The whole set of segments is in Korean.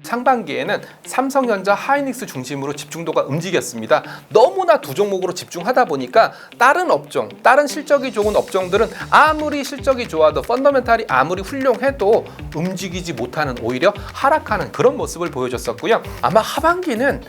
상반기에는 삼성전자, 하이닉스 중심으로 집중도가 움직였습니다. 너무나 두 종목으로 집중하다 보니까 다른 업종, 다른 실적이 좋은 업종들은 아무리 실적이 좋아도 펀더멘탈이 아무리 훌륭해도 움직이지 못하는, 오히려 하락하는 그런 모습을 보여줬었고요. 아마 하반기는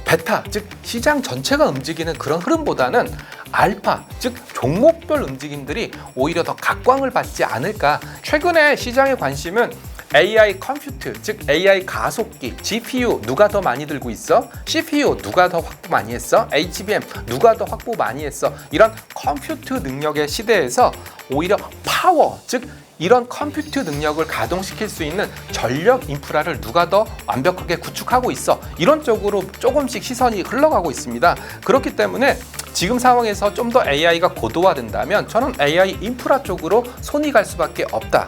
베타, 즉 시장 전체가 움직이는 그런 흐름보다는 알파, 즉 종목별 움직임들이 오히려 더 각광을 받지 않을까. 최근에 시장의 관심은 AI 컴퓨트, 즉 AI 가속기, GPU 누가 더 많이 들고 있어? CPU 누가 더 확보 많이 했어? HBM 누가 더 확보 많이 했어? 이런 컴퓨트 능력의 시대에서 오히려 파워, 즉 이런 컴퓨트 능력을 가동시킬 수 있는 전력 인프라를 누가 더 완벽하게 구축하고 있어? 이런 쪽으로 조금씩 시선이 흘러가고 있습니다. 그렇기 때문에 지금 상황에서 좀 더 AI가 고도화된다면 저는 AI 인프라 쪽으로 손이 갈 수밖에 없다.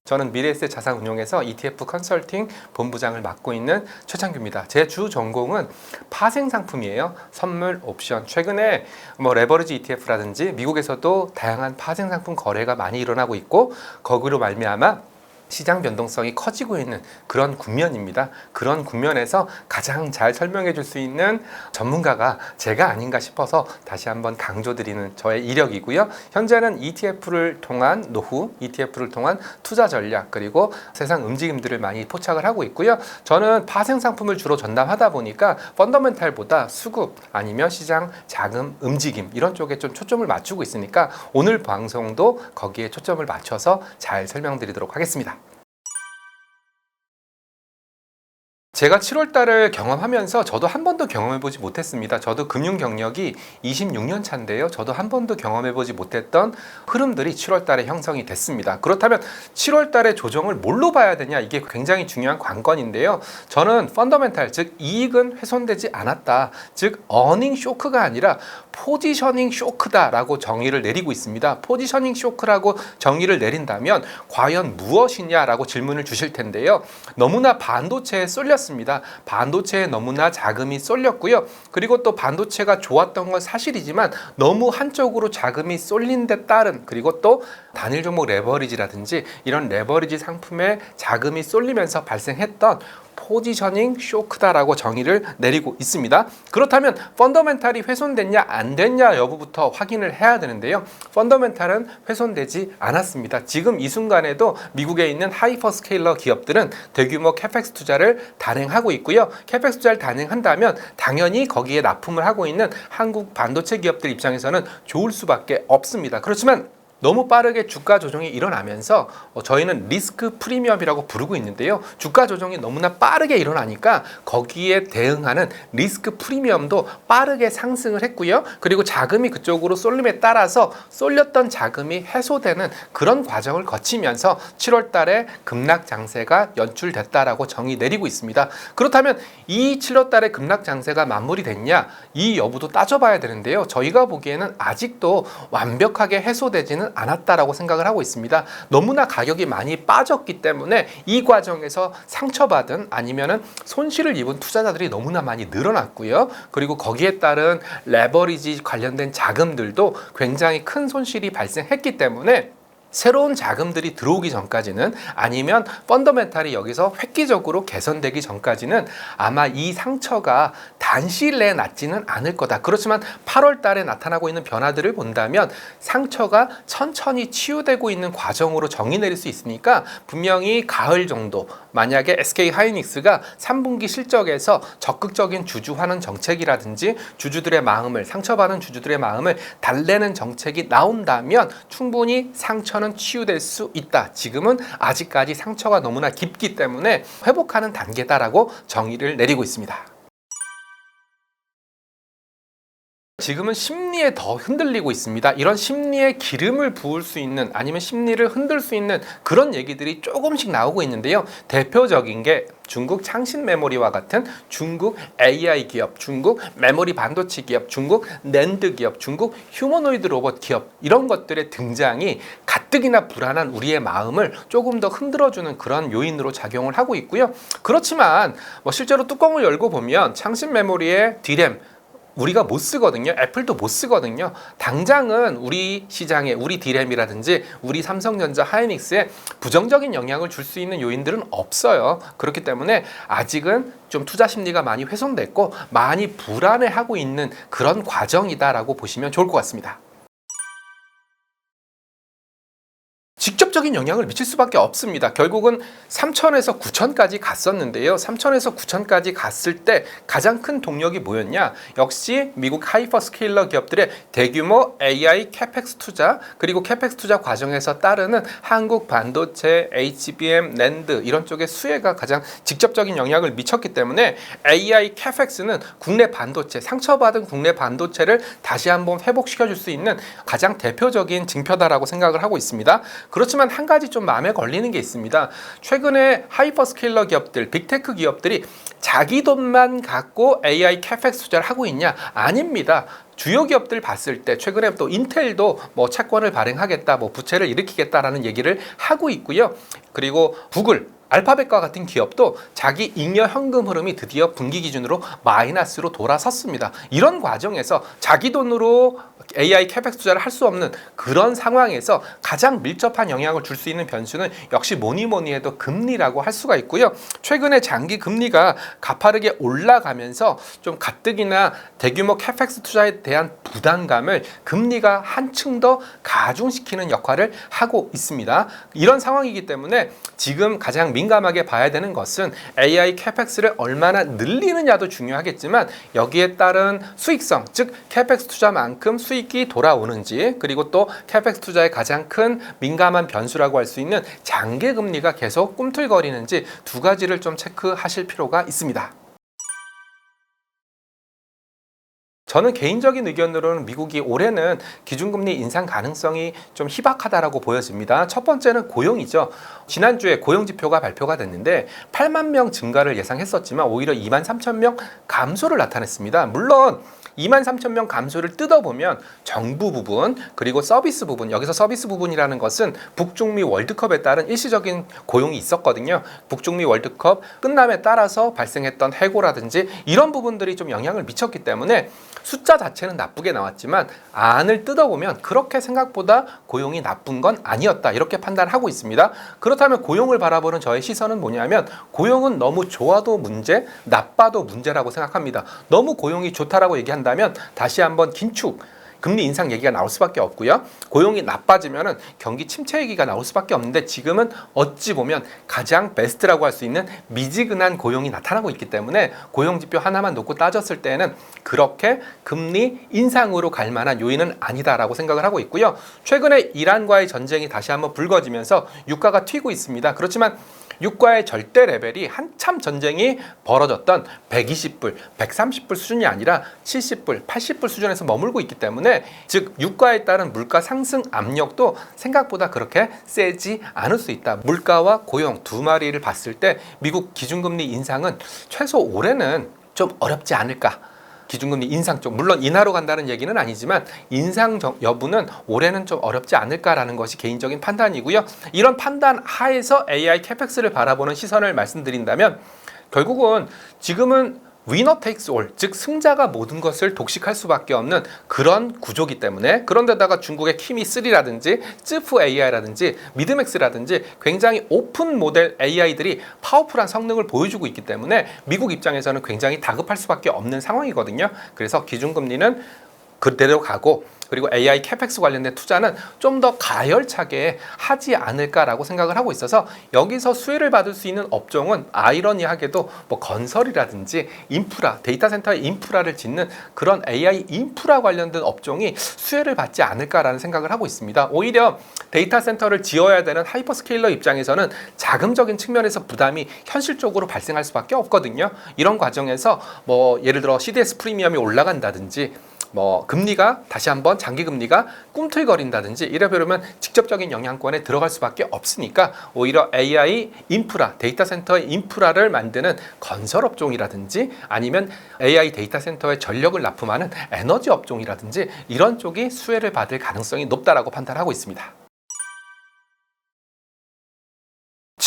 저는 미래에셋 자산운용에서 ETF 컨설팅 본부장을 맡고 있는 최창규입니다. 제 주 전공은 파생 상품이에요. 선물, 옵션. 최근에 레버리지 ETF라든지 미국에서도 다양한 파생 상품 거래가 많이 일어나고 있고, 거기로 말미암아 시장 변동성이 커지고 있는 그런 국면입니다. 그런 국면에서 가장 잘 설명해 줄 수 있는 전문가가 제가 아닌가 싶어서 다시 한번 강조드리는 저의 이력이고요. 현재는 ETF를 통한 노후, ETF를 통한 투자 전략, 그리고 세상 움직임들을 많이 포착을 하고 있고요. 저는 파생 상품을 주로 전담하다 보니까 펀더멘탈보다 수급 아니면 시장 자금 움직임 이런 쪽에 좀 초점을 맞추고 있으니까 오늘 방송도 거기에 초점을 맞춰서 잘 설명드리도록 하겠습니다. 제가 7월 달을 경험하면서 저도 한 번도 경험해보지 못했습니다. 저도 금융 경력이 26년 차인데요. 저도 한 번도 경험해보지 못했던 흐름들이 7월 달에 형성이 됐습니다. 그렇다면 7월 달에 조정을 뭘로 봐야 되냐? 이게 굉장히 중요한 관건인데요. 저는 펀더멘탈, 즉 이익은 훼손되지 않았다. 즉 어닝 쇼크가 아니라 포지셔닝 쇼크다라고 정의를 내리고 있습니다. 포지셔닝 쇼크라고 정의를 내린다면 과연 무엇이냐라고 질문을 주실 텐데요. 너무나 반도체에 쏠렸습니다. 반도체에 너무나 자금이 쏠렸고요. 그리고 또 반도체가 좋았던 건 사실이지만 너무 한쪽으로 자금이 쏠린 데 따른, 그리고 또 단일 종목 레버리지라든지 이런 레버리지 상품에 자금이 쏠리면서 발생했던 포지셔닝 쇼크다라고 정의를 내리고 있습니다. 그렇다면 펀더멘탈이 훼손됐냐 안 됐냐 여부부터 확인을 해야 되는데요. 펀더멘탈은 훼손되지 않았습니다. 지금 이 순간에도 미국에 있는 하이퍼스케일러 기업들은 대규모 캐펙스 투자를 단행하고 있고요. 캐펙스 투자를 단행한다면 당연히 거기에 납품을 하고 있는 한국 반도체 기업들 입장에서는 좋을 수밖에 없습니다. 그렇지만 너무 빠르게 주가 조정이 일어나면서 저희는 리스크 프리미엄이라고 부르고 있는데요. 주가 조정이 너무나 빠르게 일어나니까 거기에 대응하는 리스크 프리미엄도 빠르게 상승을 했고요. 그리고 자금이 그쪽으로 쏠림에 따라서 쏠렸던 자금이 해소되는 그런 과정을 거치면서 7월 달에 급락 장세가 연출됐다라고 정의 내리고 있습니다. 그렇다면 이 7월 달에 급락 장세가 마무리됐냐? 이 여부도 따져봐야 되는데요. 저희가 보기에는 아직도 완벽하게 해소되지는 않았다라고 생각을 하고 있습니다. 너무나 가격이 많이 빠졌기 때문에 이 과정에서 상처받은 아니면은 손실을 입은 투자자들이 너무나 많이 늘어났고요. 그리고 거기에 따른 레버리지 관련된 자금들도 굉장히 큰 손실이 발생했기 때문에 새로운 자금들이 들어오기 전까지는, 아니면 펀더멘탈이 여기서 획기적으로 개선되기 전까지는 아마 이 상처가 단시일 내에 낫지는 않을 거다. 그렇지만 8월 달에 나타나고 있는 변화들을 본다면 상처가 천천히 치유되고 있는 과정으로 정의 내릴 수 있으니까 분명히 가을 정도, 만약에 SK 하이닉스가 3분기 실적에서 적극적인 주주환원 정책이라든지 주주들의 마음을, 상처받은 주주들의 마음을 달래는 정책이 나온다면 충분히 상처는 치유될 수 있다. 지금은 아직까지 상처가 너무나 깊기 때문에 회복하는 단계다라고 정의를 내리고 있습니다. 지금은 심리에 더 흔들리고 있습니다. 이런 심리에 기름을 부을 수 있는, 아니면 심리를 흔들 수 있는 그런 얘기들이 조금씩 나오고 있는데요. 대표적인 게 중국 창신 메모리와 같은 중국 AI 기업, 중국 메모리 반도체 기업, 중국 낸드 기업, 중국 휴머노이드 로봇 기업, 이런 것들의 등장이 가뜩이나 불안한 우리의 마음을 조금 더 흔들어주는 그런 요인으로 작용을 하고 있고요. 그렇지만 실제로 뚜껑을 열고 보면 창신 메모리의 D램, 우리가 못 쓰거든요. 애플도 못 쓰거든요. 당장은 우리 시장에 우리 디램이라든지 우리 삼성전자, 하이닉스에 부정적인 영향을 줄 수 있는 요인들은 없어요. 그렇기 때문에 아직은 좀 투자 심리가 많이 훼손됐고 많이 불안해하고 있는 그런 과정이다라고 보시면 좋을 것 같습니다. 직접적인 영향을 미칠 수밖에 없습니다. 결국은 3천에서 9천까지 갔었는데요. 3천에서 9천까지 갔을 때 가장 큰 동력이 뭐였냐? 역시 미국 하이퍼스케일러 기업들의 대규모 AI 캐펙스 투자, 그리고 캐펙스 투자 과정에서 따르는 한국 반도체, HBM, 낸드 이런 쪽의 수혜가 가장 직접적인 영향을 미쳤기 때문에 AI 캐펙스는 국내 반도체, 상처받은 국내 반도체를 다시 한번 회복시켜줄 수 있는 가장 대표적인 징표다라고 생각을 하고 있습니다. 그렇지만 한 가지 좀 마음에 걸리는 게 있습니다. 최근에 하이퍼스케일러 기업들, 빅테크 기업들이 자기 돈만 갖고 AI 캐펙스 투자를 하고 있냐? 아닙니다. 주요 기업들 봤을 때 최근에 또 인텔도 뭐 채권을 발행하겠다, 뭐 부채를 일으키겠다라는 얘기를 하고 있고요. 그리고 구글, 알파벳과 같은 기업도 자기 잉여 현금 흐름이 드디어 분기 기준으로 마이너스로 돌아섰습니다. 이런 과정에서 자기 돈으로 AI 캐펙스 투자를 할 수 없는 그런 상황에서 가장 밀접한 영향을 줄 수 있는 변수는 역시 뭐니 해도 금리라고 할 수가 있고요. 최근에 장기 금리가 가파르게 올라가면서 좀 가뜩이나 대규모 캐펙스 투자에 대한 부담감을 금리가 한층 더 가중시키는 역할을 하고 있습니다. 이런 상황이기 때문에 지금 가장 민감하게 봐야 되는 것은 AI 캐펙스를 얼마나 늘리느냐도 중요하겠지만 여기에 따른 수익성, 즉 캐펙스 투자만큼 수익이 돌아오는지, 그리고 또 캐펙스 투자의 가장 큰 민감한 변수라고 할 수 있는 장기 금리가 계속 꿈틀거리는지 두 가지를 좀 체크하실 필요가 있습니다. 저는 개인적인 의견으로는 미국이 올해는 기준금리 인상 가능성이 좀 희박하다라고 보여집니다. 첫 번째는 고용이죠. 지난주에 고용지표가 발표가 됐는데 8만 명 증가를 예상했었지만 오히려 2만 3천 명 감소를 나타냈습니다. 물론 2만 3천 명 감소를 뜯어보면 정부 부분 그리고 서비스 부분, 여기서 서비스 부분이라는 것은 북중미 월드컵에 따른 일시적인 고용이 있었거든요. 북중미 월드컵 끝남에 따라서 발생했던 해고라든지 이런 부분들이 좀 영향을 미쳤기 때문에 숫자 자체는 나쁘게 나왔지만 안을 뜯어보면 그렇게 생각보다 고용이 나쁜 건 아니었다, 이렇게 판단하고 있습니다. 그렇다면 고용을 바라보는 저의 시선은 뭐냐면 고용은 너무 좋아도 문제, 나빠도 문제라고 생각합니다. 너무 고용이 좋다라고 얘기한다면 다시 한번 긴축, 금리 인상 얘기가 나올 수밖에 없고요. 고용이 나빠지면은 경기 침체 얘기가 나올 수밖에 없는데 지금은 어찌 보면 가장 베스트라고 할 수 있는 미지근한 고용이 나타나고 있기 때문에 고용 지표 하나만 놓고 따졌을 때는 그렇게 금리 인상으로 갈 만한 요인은 아니다라고 생각을 하고 있고요. 최근에 이란과의 전쟁이 다시 한번 불거지면서 유가가 튀고 있습니다. 그렇지만 유가의 절대 레벨이 한참 전쟁이 벌어졌던 120불, 130불 수준이 아니라 70불, 80불 수준에서 머물고 있기 때문에 즉 유가에 따른 물가 상승 압력도 생각보다 그렇게 세지 않을 수 있다. 물가와 고용 두 마리를 봤을 때 미국 기준금리 인상은 최소 올해는 좀 어렵지 않을까. 기준금리 인상 쪽, 물론 인하로 간다는 얘기는 아니지만 인상 여부는 올해는 좀 어렵지 않을까라는 것이 개인적인 판단이고요. 이런 판단 하에서 AI 캐펙스를 바라보는 시선을 말씀드린다면 결국은 지금은 위너 테이크스 올, 즉 승자가 모든 것을 독식할 수밖에 없는 그런 구조기 때문에, 그런데다가 중국의 키미3라든지 쯔프 AI라든지 미드맥스라든지 굉장히 오픈 모델 AI들이 파워풀한 성능을 보여주고 있기 때문에 미국 입장에서는 굉장히 다급할 수밖에 없는 상황이거든요. 그래서 기준금리는 그대로 가고 그리고 AI 캐펙스 관련된 투자는 좀 더 가열차게 하지 않을까라고 생각을 하고 있어서 여기서 수혜를 받을 수 있는 업종은 아이러니하게도 뭐 건설이라든지 인프라, 데이터 센터의 인프라를 짓는 그런 AI 인프라 관련된 업종이 수혜를 받지 않을까라는 생각을 하고 있습니다. 오히려 데이터 센터를 지어야 되는 하이퍼스케일러 입장에서는 자금적인 측면에서 부담이 현실적으로 발생할 수밖에 없거든요. 이런 과정에서 뭐 예를 들어 CDS 프리미엄이 올라간다든지 뭐 금리가 다시 한번 장기 금리가 꿈틀거린다든지 이래버리면 직접적인 영향권에 들어갈 수밖에 없으니까 오히려 AI 인프라, 데이터 센터의 인프라를 만드는 건설 업종이라든지 아니면 AI 데이터 센터에 전력을 납품하는 에너지 업종이라든지 이런 쪽이 수혜를 받을 가능성이 높다라고 판단하고 있습니다.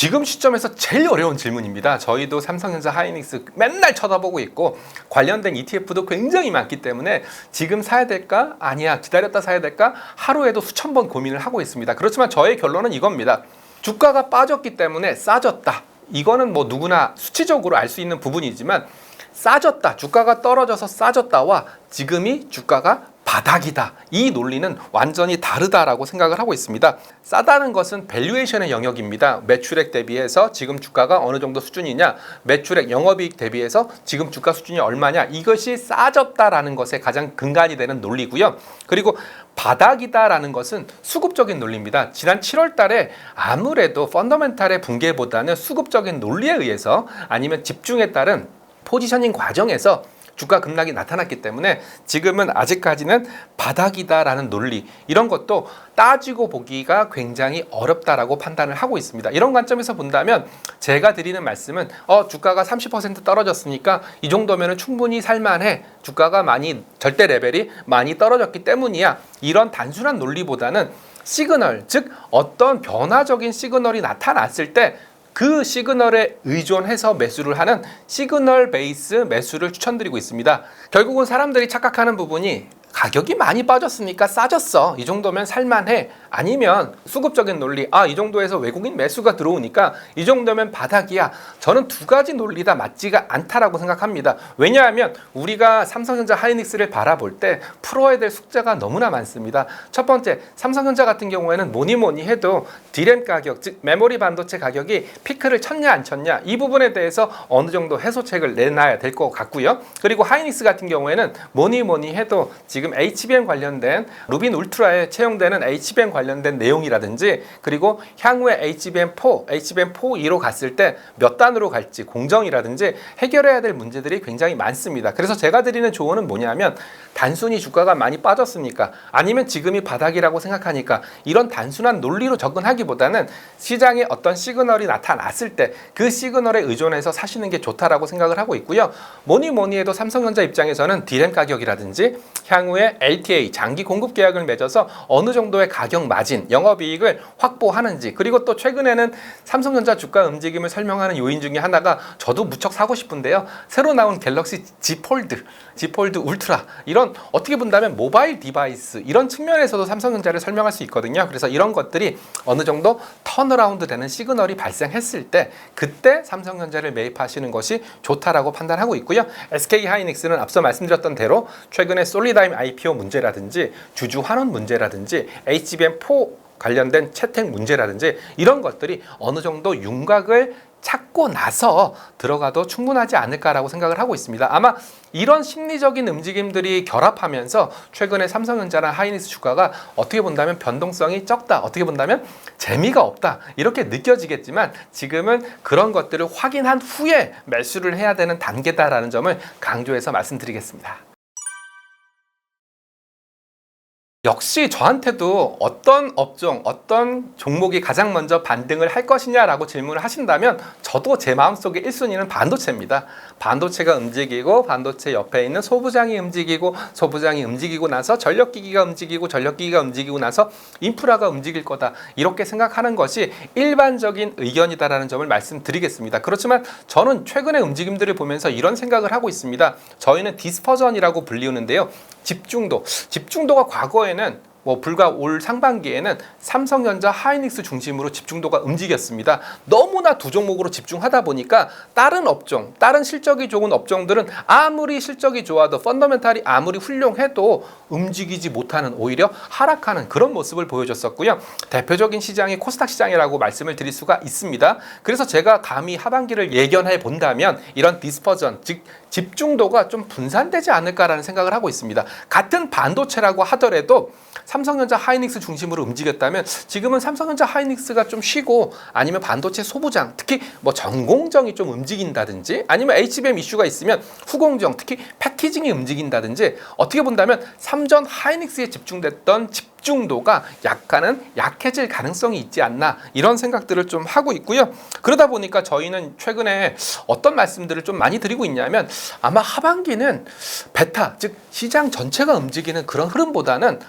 지금 시점에서 제일 어려운 질문입니다. 저희도 삼성전자 하이닉스 맨날 쳐다보고 있고 관련된 ETF도 굉장히 많기 때문에 지금 사야 될까? 아니야. 기다렸다 사야 될까? 하루에도 수천 번 고민을 하고 있습니다. 그렇지만 저의 결론은 이겁니다. 주가가 빠졌기 때문에 싸졌다. 이거는 뭐 누구나 수치적으로 알 수 있는 부분이지만 싸졌다. 주가가 떨어져서 싸졌다와 지금이 주가가 바닥이다. 이 논리는 완전히 다르다라고 생각을 하고 있습니다. 싸다는 것은 밸류에이션의 영역입니다. 매출액 대비해서 지금 주가가 어느 정도 수준이냐, 매출액 영업이익 대비해서 지금 주가 수준이 얼마냐, 이것이 싸졌다라는 것에 가장 근간이 되는 논리고요. 그리고 바닥이다라는 것은 수급적인 논리입니다. 지난 7월 달에 아무래도 펀더멘탈의 붕괴보다는 수급적인 논리에 의해서 아니면 집중에 따른 포지셔닝 과정에서 주가 급락이 나타났기 때문에 지금은 아직까지는 바닥이다라는 논리, 이런 것도 따지고 보기가 굉장히 어렵다라고 판단을 하고 있습니다. 이런 관점에서 본다면 제가 드리는 말씀은 주가가 30% 떨어졌으니까 이 정도면 충분히 살만해. 주가가 많이 절대 레벨이 많이 떨어졌기 때문이야. 이런 단순한 논리보다는 시그널, 즉 어떤 변화적인 시그널이 나타났을 때 그 시그널에 의존해서 매수를 하는 시그널 베이스 매수를 추천드리고 있습니다. 결국은 사람들이 착각하는 부분이 가격이 많이 빠졌으니까 싸졌어. 이 정도면 살만해. 아니면 수급적인 논리. 이 정도에서 외국인 매수가 들어오니까 이 정도면 바닥이야. 저는 두 가지 논리 다 맞지가 않다라고 생각합니다. 왜냐하면 우리가 삼성전자 하이닉스를 바라볼 때 풀어야 될 숙제가 너무나 많습니다. 첫 번째, 삼성전자 같은 경우에는 뭐니 해도 D램 가격, 즉 메모리 반도체 가격이 피크를 쳤냐 안 쳤냐, 이 부분에 대해서 어느 정도 해소책을 내놔야 될 것 같고요. 그리고 하이닉스 같은 경우에는 뭐니 해도 지금 HBM 관련된 루빈 울트라에 채용되는 HBM 관련된 내용이라든지, 그리고 향후에 HBM4, HBM4E로 갔을 때 몇 단으로 갈지 공정이라든지 해결해야 될 문제들이 굉장히 많습니다. 그래서 제가 드리는 조언은 뭐냐면, 단순히 주가가 많이 빠졌으니까 아니면 지금이 바닥이라고 생각하니까 이런 단순한 논리로 접근하기보다는 시장에 어떤 시그널이 나타났을 때 그 시그널에 의존해서 사시는 게 좋다라고 생각을 하고 있고요. 뭐니 해도 삼성전자 입장에서는 D램 가격이라든지 향후에 LTA 장기 공급 계약을 맺어서 어느 정도의 가격 마진, 영업이익을 확보하는지, 그리고 또 최근에는 삼성전자 주가 움직임을 설명하는 요인 중에 하나가 저도 무척 사고 싶은데요. 새로 나온 갤럭시 Z 폴드 울트라, 이런 어떻게 본다면 모바일 디바이스, 이런 측면에서도 삼성전자를 설명할 수 있거든요. 그래서 이런 것들이 어느 정도 턴어라운드 되는 시그널이 발생했을 때 그때 삼성전자를 매입하시는 것이 좋다라고 판단하고 있고요. SK 하이닉스는 앞서 말씀드렸던 대로 최근에 솔리다임 IPO 문제라든지 주주 환원 문제라든지 HBM4 관련된 채택 문제라든지 이런 것들이 어느 정도 윤곽을 찾고 나서 들어가도 충분하지 않을까라고 생각을 하고 있습니다. 아마 이런 심리적인 움직임들이 결합하면서 최근에 삼성전자나 하이닉스 주가가 어떻게 본다면 변동성이 적다, 어떻게 본다면 재미가 없다, 이렇게 느껴지겠지만 지금은 그런 것들을 확인한 후에 매수를 해야 되는 단계다라는 점을 강조해서 말씀드리겠습니다. 역시 저한테도 어떤 업종, 어떤 종목이 가장 먼저 반등을 할 것이냐라고 질문을 하신다면 저도 제 마음속에 1순위는 반도체입니다. 반도체가 움직이고 반도체 옆에 있는 소부장이 움직이고 소부장이 움직이고 나서 전력기기가 움직이고 전력기기가 움직이고 나서 인프라가 움직일 거다, 이렇게 생각하는 것이 일반적인 의견이다라는 점을 말씀드리겠습니다. 그렇지만 저는 최근의 움직임들을 보면서 이런 생각을 하고 있습니다. 저희는 디스퍼전이라고 불리우는데요. 집중도가 과거에는 불과 올 상반기에는 삼성전자 하이닉스 중심으로 집중도가 움직였습니다. 너무나 두 종목으로 집중하다 보니까 다른 업종, 다른 실적이 좋은 업종들은 아무리 실적이 좋아도 펀더멘탈이 아무리 훌륭해도 움직이지 못하는, 오히려 하락하는 그런 모습을 보여줬었고요. 대표적인 시장이 코스닥 시장이라고 말씀을 드릴 수가 있습니다. 그래서 제가 감히 하반기를 예견해 본다면 이런 디스퍼전, 즉 집중도가 좀 분산되지 않을까라는 생각을 하고 있습니다. 같은 반도체라고 하더라도 삼성전자 하이닉스 중심으로 움직였다면 지금은 삼성전자 하이닉스가 좀 쉬고 아니면 반도체 소부장, 특히 전공정이 좀 움직인다든지 아니면 HBM 이슈가 있으면 후공정, 특히 패키징이 움직인다든지, 어떻게 본다면 삼전 하이닉스에 집중됐던 집중도가 약해질 가능성이 있지 않나, 이런 생각들을 좀 하고 있고요. 그러다 보니까 저희는 최근에 어떤 말씀들을 좀 많이 드리고 있냐면, 아마 하반기는 베타, 즉 시장 전체가 움직이는 그런 흐름보다는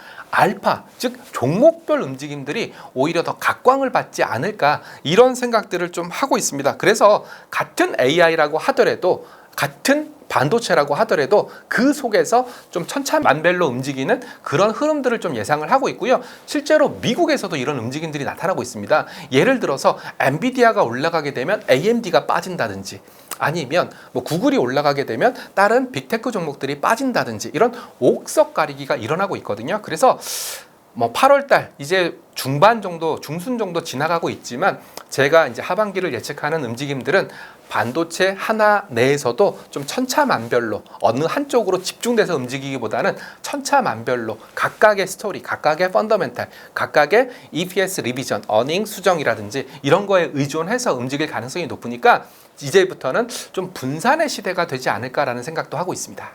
알파, 즉 종목별 움직임들이 오히려 더 각광을 받지 않을까 이런 생각들을 좀 하고 있습니다. 그래서 같은 AI라고 하더라도 같은 반도체라고 하더라도 그 속에서 좀 천차만별로 움직이는 그런 흐름들을 좀 예상을 하고 있고요. 실제로 미국에서도 이런 움직임들이 나타나고 있습니다. 예를 들어서 엔비디아가 올라가게 되면 AMD가 빠진다든지 아니면 뭐 구글이 올라가게 되면 다른 빅테크 종목들이 빠진다든지 이런 옥석 가리기가 일어나고 있거든요. 그래서 뭐 8월 달 이제 중반 정도, 중순 정도 지나가고 있지만 제가 이제 하반기를 예측하는 움직임들은 반도체 하나 내에서도 좀 천차만별로 어느 한쪽으로 집중돼서 움직이기보다는 천차만별로 각각의 스토리, 각각의 펀더멘탈, 각각의 EPS 리비전, 어닝 수정이라든지 이런 거에 의존해서 움직일 가능성이 높으니까 이제부터는 좀 분산의 시대가 되지 않을까라는 생각도 하고 있습니다.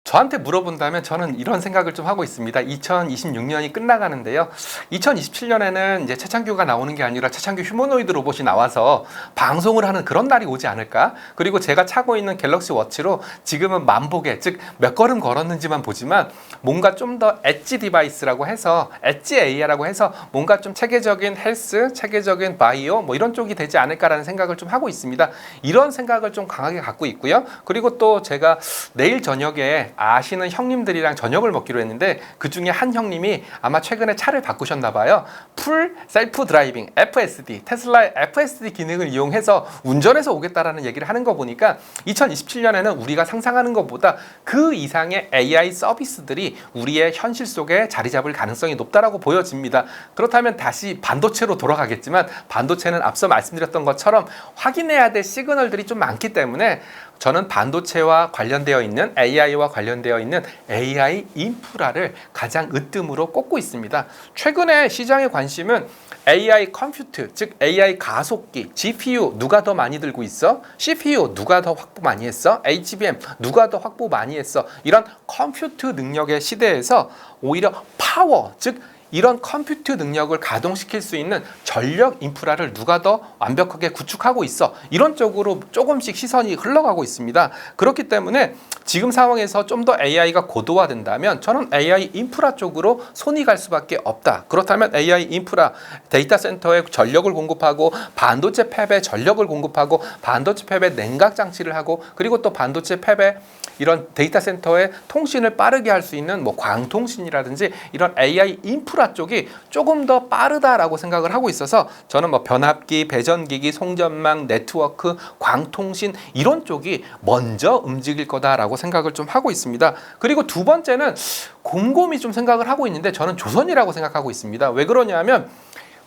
저한테 물어본다면 저는 이런 생각을 좀 하고 있습니다. 2026년이 끝나가는데요. 2027년에는 이제 최창규가 나오는 게 아니라 최창규 휴머노이드 로봇이 나와서 방송을 하는 그런 날이 오지 않을까? 그리고 제가 차고 있는 갤럭시 워치로 지금은 만보계, 즉 몇 걸음 걸었는지만 보지만 뭔가 좀 더 엣지 디바이스라고 해서 엣지 AI라고 해서 뭔가 좀 체계적인 헬스, 체계적인 바이오 뭐 이런 쪽이 되지 않을까라는 생각을 좀 하고 있습니다. 이런 생각을 좀 강하게 갖고 있고요. 그리고 또 제가 내일 저녁에 아시는 형님들이랑 저녁을 먹기로 했는데 그 중에 한 형님이 아마 최근에 차를 바꾸셨나 봐요. 풀 셀프 드라이빙 FSD, 테슬라의 FSD 기능을 이용해서 운전해서 오겠다라는 얘기를 하는 거 보니까 2027년에는 우리가 상상하는 것보다 그 이상의 AI 서비스들이 우리의 현실 속에 자리 잡을 가능성이 높다라고 보여집니다. 그렇다면 다시 반도체로 돌아가겠지만 반도체는 앞서 말씀드렸던 것처럼 확인해야 될 시그널들이 좀 많기 때문에 저는 반도체와 관련되어 있는 AI와 관련되어 있는 AI 인프라를 가장 으뜸으로 꼽고 있습니다. 최근에 시장의 관심은 AI 컴퓨트, 즉 AI 가속기, GPU 누가 더 많이 들고 있어? CPU 누가 더 확보 많이 했어? HBM 누가 더 확보 많이 했어? 이런 컴퓨트 능력의 시대에서 오히려 파워, 즉 이런 컴퓨트 능력을 가동시킬 수 있는 전력 인프라를 누가 더 완벽하게 구축하고 있어? 이런 쪽으로 조금씩 시선이 흘러가고 있습니다. 그렇기 때문에 지금 상황에서 좀 더 AI가 고도화된다면 저는 AI 인프라 쪽으로 손이 갈 수밖에 없다. 그렇다면 AI 인프라, 데이터 센터에 전력을 공급하고 반도체 팹에 전력을 공급하고 반도체 팹에 냉각 장치를 하고 그리고 또 반도체 팹에 이런 데이터 센터의 통신을 빠르게 할 수 있는 뭐 광통신이라든지 이런 AI 인프라 쪽이 조금 더 빠르다라고 생각을 하고 있어서 저는 뭐 변압기, 배전기기, 송전망, 네트워크, 광통신 이런 쪽이 먼저 움직일 거다라고 생각을 좀 하고 있습니다. 그리고 두 번째는 곰곰이 좀 생각을 하고 있는데 저는 조선이라고 생각하고 있습니다. 왜 그러냐면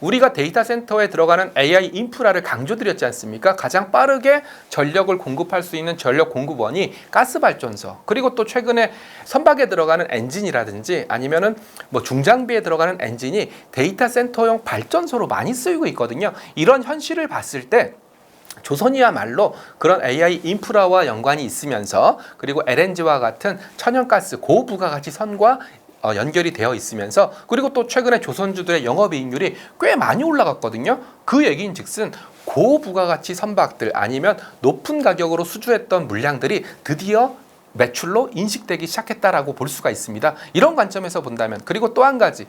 우리가 데이터 센터에 들어가는 AI 인프라를 강조드렸지 않습니까? 가장 빠르게 전력을 공급할 수 있는 전력 공급원이 가스발전소, 그리고 또 최근에 선박에 들어가는 엔진이라든지 아니면은 뭐 중장비에 들어가는 엔진이 데이터 센터용 발전소로 많이 쓰이고 있거든요. 이런 현실을 봤을 때 조선이야말로 그런 AI 인프라와 연관이 있으면서 그리고 LNG와 같은 천연가스 고부가가치 선과 연결이 되어 있으면서 그리고 또 최근에 조선주들의 영업이익률이 꽤 많이 올라갔거든요. 그 얘기인 즉슨 고부가가치 선박들 아니면 높은 가격으로 수주했던 물량들이 드디어 매출로 인식되기 시작했다라고 볼 수가 있습니다. 이런 관점에서 본다면 그리고 또 한 가지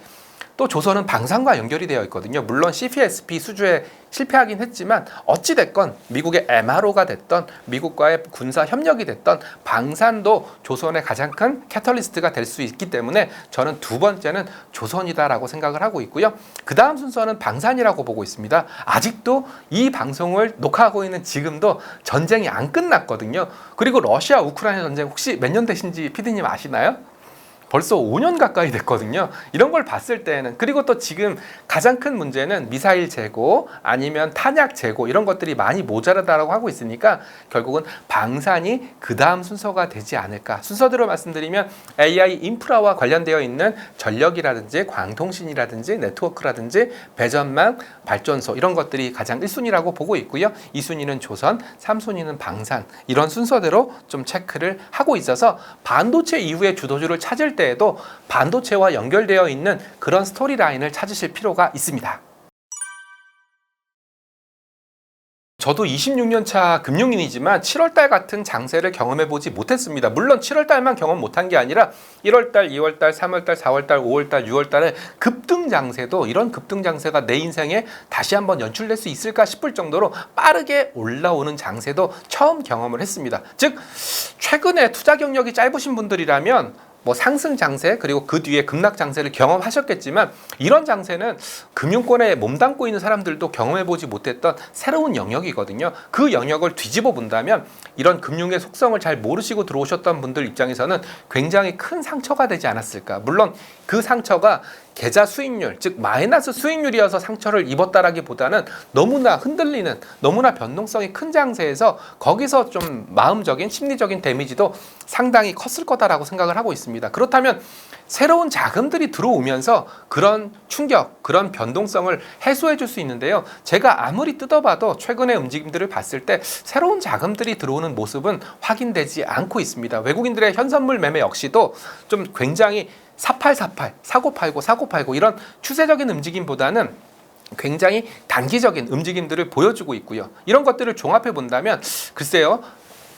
또 조선은 방산과 연결이 되어 있거든요. 물론 CPSP 수주에 실패하긴 했지만 어찌됐건 미국의 MRO가 됐던 미국과의 군사 협력이 됐던 방산도 조선의 가장 큰 캐털리스트가 될 수 있기 때문에 저는 두 번째는 조선이다라고 생각을 하고 있고요. 그 다음 순서는 방산이라고 보고 있습니다. 아직도 이 방송을 녹화하고 있는 지금도 전쟁이 안 끝났거든요. 그리고 러시아 우크라이나 전쟁 혹시 몇 년 되신지 피디님 아시나요? 벌써 5년 가까이 됐거든요. 이런 걸 봤을 때는 그리고 또 지금 가장 큰 문제는 미사일 재고 아니면 탄약 재고 이런 것들이 많이 모자라다라고 하고 있으니까 결국은 방산이 그 다음 순서가 되지 않을까. 순서대로 말씀드리면 AI 인프라와 관련되어 있는 전력이라든지 광통신이라든지 네트워크라든지 배전망, 발전소 이런 것들이 가장 1순위라고 보고 있고요. 2순위는 조선, 3순위는 방산 이런 순서대로 좀 체크를 하고 있어서 반도체 이후에 주도주를 찾을 때에도 반도체와 연결되어 있는 그런 스토리라인을 찾으실 필요가 있습니다. 저도 26년 차 금융인이지만 7월달 같은 장세를 경험해보지 못했습니다. 물론 7월달만 경험 못한 게 아니라 1월달, 2월달, 3월달, 4월달, 5월달, 6월달에 급등 장세도 이런 급등 장세가 내 인생에 다시 한번 연출될 수 있을까 싶을 정도로 빠르게 올라오는 장세도 처음 경험을 했습니다. 즉 최근에 투자 경력이 짧으신 분들이라면 뭐 상승 장세 그리고 그 뒤에 급락 장세를 경험하셨겠지만 이런 장세는 금융권에 몸담고 있는 사람들도 경험해보지 못했던 새로운 영역이거든요. 그 영역을 뒤집어 본다면 이런 금융의 속성을 잘 모르시고 들어오셨던 분들 입장에서는 굉장히 큰 상처가 되지 않았을까. 물론 그 상처가 계좌 수익률, 즉 마이너스 수익률이어서 상처를 입었다라기보다는 너무나 흔들리는, 너무나 변동성이 큰 장세에서 거기서 좀 마음적인, 심리적인 데미지도 상당히 컸을 거다라고 생각을 하고 있습니다. 그렇다면 새로운 자금들이 들어오면서 그런 충격, 그런 변동성을 해소해 줄 수 있는데요. 제가 아무리 뜯어봐도 최근의 움직임들을 봤을 때 새로운 자금들이 들어오는 모습은 확인되지 않고 있습니다. 외국인들의 현선물 매매 역시도 좀 굉장히 4848, 사고 팔고 이런 추세적인 움직임보다는 굉장히 단기적인 움직임들을 보여주고 있고요. 이런 것들을 종합해 본다면 글쎄요.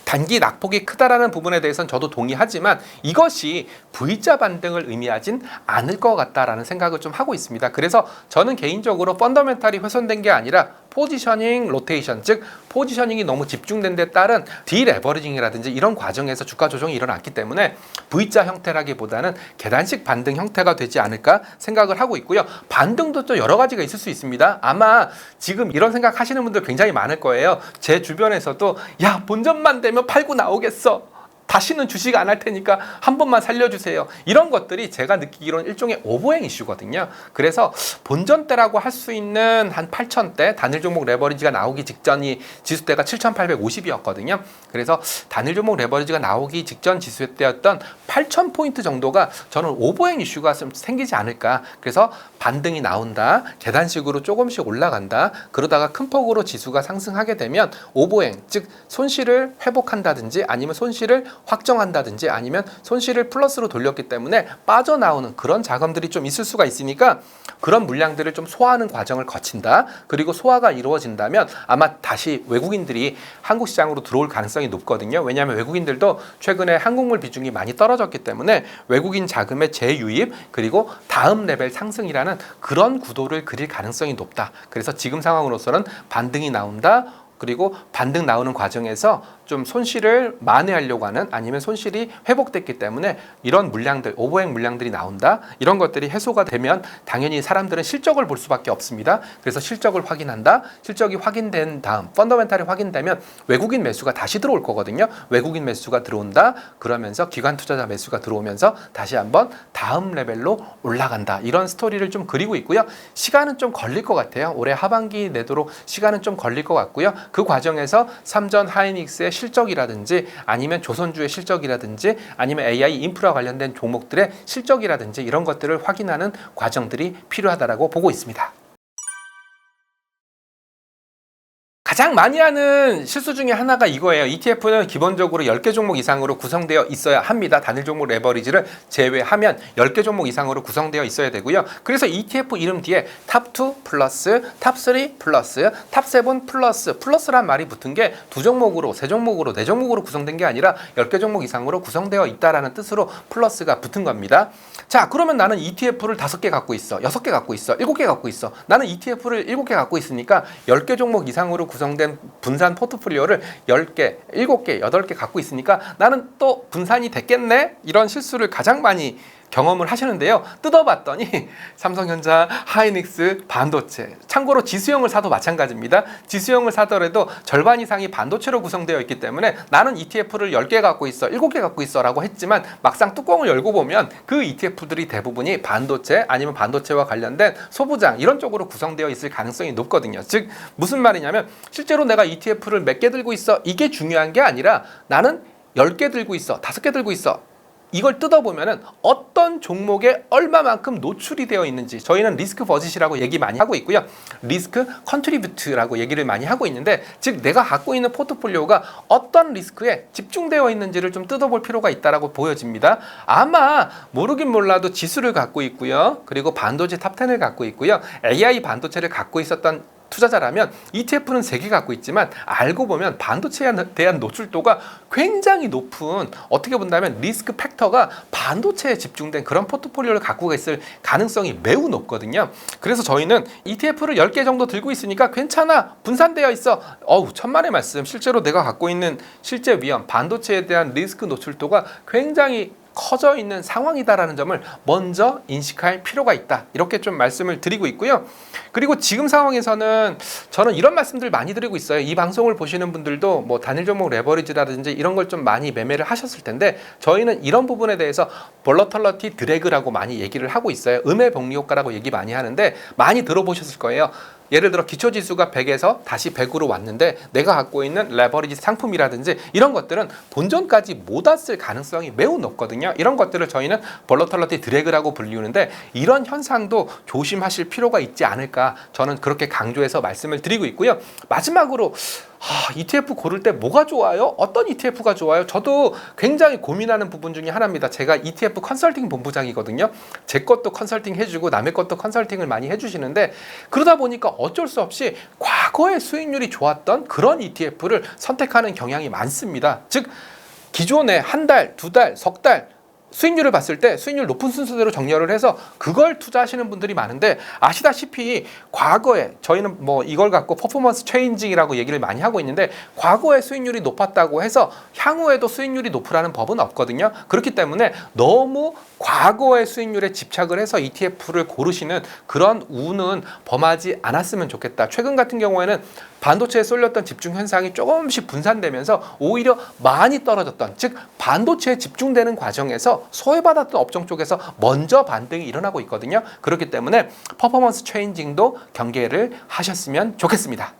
단기 낙폭이 크다라는 부분에 대해서는 저도 동의하지만 이것이 V자 반등을 의미하진 않을 것 같다라는 생각을 좀 하고 있습니다. 그래서 저는 개인적으로 펀더멘탈이 훼손된 게 아니라 포지셔닝 로테이션, 즉 포지셔닝이 너무 집중된 데 따른 디레버리징이라든지 이런 과정에서 주가 조정이 일어났기 때문에 V자 형태라기보다는 계단식 반등 형태가 되지 않을까 생각을 하고 있고요. 반등도 또 여러 가지가 있을 수 있습니다. 아마 지금 이런 생각 하시는 분들 굉장히 많을 거예요. 제 주변에서도 야 본전만 되면 팔고 나오겠어. 다시는 주식 안 할 테니까 한 번만 살려주세요. 이런 것들이 제가 느끼기로는 일종의 오버행 이슈거든요. 그래서 본전대라고 할 수 있는 한 8,000대 단일 종목 레버리지가 나오기 직전이 지수대가 7,850이었거든요. 그래서 단일 종목 레버리지가 나오기 직전 지수대였던 8,000포인트 정도가 저는 오버행 이슈가 좀 생기지 않을까. 그래서 반등이 나온다. 계단식으로 조금씩 올라간다. 그러다가 큰 폭으로 지수가 상승하게 되면 오버행, 즉 손실을 회복한다든지 아니면 손실을 확정한다든지 아니면 손실을 플러스로 돌렸기 때문에 빠져나오는 그런 자금들이 좀 있을 수가 있으니까 그런 물량들을 좀 소화하는 과정을 거친다. 그리고 소화가 이루어진다면 아마 다시 외국인들이 한국 시장으로 들어올 가능성이 높거든요. 왜냐하면 외국인들도 최근에 한국물 비중이 많이 떨어졌기 때문에 외국인 자금의 재유입 그리고 다음 레벨 상승이라는 그런 구도를 그릴 가능성이 높다. 그래서 지금 상황으로서는 반등이 나온다. 그리고 반등 나오는 과정에서 좀 손실을 만회하려고 하는 아니면 손실이 회복됐기 때문에 이런 물량들, 오버행 물량들이 나온다. 이런 것들이 해소가 되면 당연히 사람들은 실적을 볼 수밖에 없습니다. 그래서 실적을 확인한다. 실적이 확인된 다음 펀더멘탈이 확인되면 외국인 매수가 다시 들어올 거거든요. 외국인 매수가 들어온다. 그러면서 기관 투자자 매수가 들어오면서 다시 한번 다음 레벨로 올라간다. 이런 스토리를 좀 그리고 있고요. 시간은 좀 걸릴 것 같아요. 올해 하반기 내도록 시간은 좀 걸릴 것 같고요. 그 과정에서 삼전 하이닉스의 실적이라든지 아니면 조선주의 실적이라든지 아니면 AI 인프라 관련된 종목들의 실적이라든지 이런 것들을 확인하는 과정들이 필요하다고 보고 있습니다. 가장 많이 하는 실수 중에 하나가 이거예요. ETF는 기본적으로 10개 종목 이상으로 구성되어 있어야 합니다. 단일 종목 레버리지를 제외하면 10개 종목 이상으로 구성되어 있어야 되고요. 그래서 ETF 이름 뒤에 탑2 플러스, 탑3 플러스, 탑7 플러스, 플러스란 말이 붙은 게 두 종목으로, 세 종목으로, 네 종목으로 구성된 게 아니라 10개 종목 이상으로 구성되어 있다라는 뜻으로 플러스가 붙은 겁니다. 자, 그러면 나는 ETF를 5개 갖고 있어, 6개 갖고 있어, 7개 갖고 있어. 나는 ETF를 7개 갖고 있으니까 10개 종목 이상으로 구성된 분산 포트폴리오를 10개, 7개, 8개 갖고 있으니까 나는 또 분산이 됐겠네? 이런 실수를 가장 많이 경험을 하시는데요. 뜯어봤더니 삼성전자, 하이닉스, 반도체. 참고로 지수형을 사도 마찬가지입니다. 지수형을 사더라도 절반 이상이 반도체로 구성되어 있기 때문에 나는 ETF를 10개 갖고 있어, 7개 갖고 있어 라고 했지만 막상 뚜껑을 열고 보면 그 ETF들이 대부분이 반도체 아니면 반도체와 관련된 소부장 이런 쪽으로 구성되어 있을 가능성이 높거든요. 즉 무슨 말이냐면 실제로 내가 ETF를 몇 개 들고 있어 이게 중요한 게 아니라 나는 10개 들고 있어, 5개 들고 있어. 이걸 뜯어보면은 어떤 종목에 얼마만큼 노출이 되어 있는지 저희는 리스크 버짓이라고 얘기 많이 하고 있고요. 리스크 컨트리뷰트라고 얘기를 많이 하고 있는데 즉 내가 갖고 있는 포트폴리오가 어떤 리스크에 집중되어 있는지를 좀 뜯어볼 필요가 있다라고 보여집니다. 아마 모르긴 몰라도 지수를 갖고 있고요. 그리고 반도체 탑10을 갖고 있고요. AI 반도체를 갖고 있었던 투자자라면 ETF는 3개 갖고 있지만 알고 보면 반도체에 대한 노출도가 굉장히 높은, 어떻게 본다면 리스크 팩터가 반도체에 집중된 그런 포트폴리오를 갖고 있을 가능성이 매우 높거든요. 그래서 저희는 ETF를 10개 정도 들고 있으니까 괜찮아, 분산되어 있어. 천만의 말씀. 실제로 내가 갖고 있는 실제 위험, 반도체에 대한 리스크 노출도가 굉장히 커져 있는 상황이다라는 점을 먼저 인식할 필요가 있다. 이렇게 좀 말씀을 드리고 있고요. 그리고 지금 상황에서는 저는 이런 말씀들 많이 드리고 있어요. 이 방송을 보시는 분들도 뭐 단일 종목 레버리지라든지 이런 걸 좀 많이 매매를 하셨을 텐데, 저희는 이런 부분에 대해서 볼러털러티 드래그라고 많이 얘기를 하고 있어요. 음해복리 효과라고 얘기 많이 하는데 많이 들어보셨을 거예요. 예를 들어 기초지수가 100에서 다시 100으로 왔는데 내가 갖고 있는 레버리지 상품이라든지 이런 것들은 본전까지 못 왔을 가능성이 매우 높거든요. 이런 것들을 저희는 볼러털러티 드래그라고 불리우는데, 이런 현상도 조심하실 필요가 있지 않을까, 저는 그렇게 강조해서 말씀을 드리고 있고요. 마지막으로 ETF 고를 때 뭐가 좋아요? 어떤 ETF가 좋아요? 저도 굉장히 고민하는 부분 중에 하나입니다. 제가 ETF 컨설팅 본부장이거든요. 제 것도 컨설팅 해주고 남의 것도 컨설팅을 많이 해주시는데, 그러다 보니까 어쩔 수 없이 과거에 수익률이 좋았던 그런 ETF를 선택하는 경향이 많습니다. 즉 기존에 한 달, 두 달, 석 달 수익률을 봤을 때 수익률 높은 순서대로 정렬을 해서 그걸 투자하시는 분들이 많은데, 아시다시피 과거에 저희는 뭐 이걸 갖고 퍼포먼스 체인징이라고 얘기를 많이 하고 있는데, 과거에 수익률이 높았다고 해서 향후에도 수익률이 높으라는 법은 없거든요. 그렇기 때문에 너무 과거의 수익률에 집착을 해서 ETF를 고르시는 그런 우는 범하지 않았으면 좋겠다. 최근 같은 경우에는 반도체에 쏠렸던 집중 현상이 조금씩 분산되면서 오히려 많이 떨어졌던, 즉 반도체에 집중되는 과정에서 소외받았던 업종 쪽에서 먼저 반등이 일어나고 있거든요. 그렇기 때문에 퍼포먼스 체인징도 경계를 하셨으면 좋겠습니다.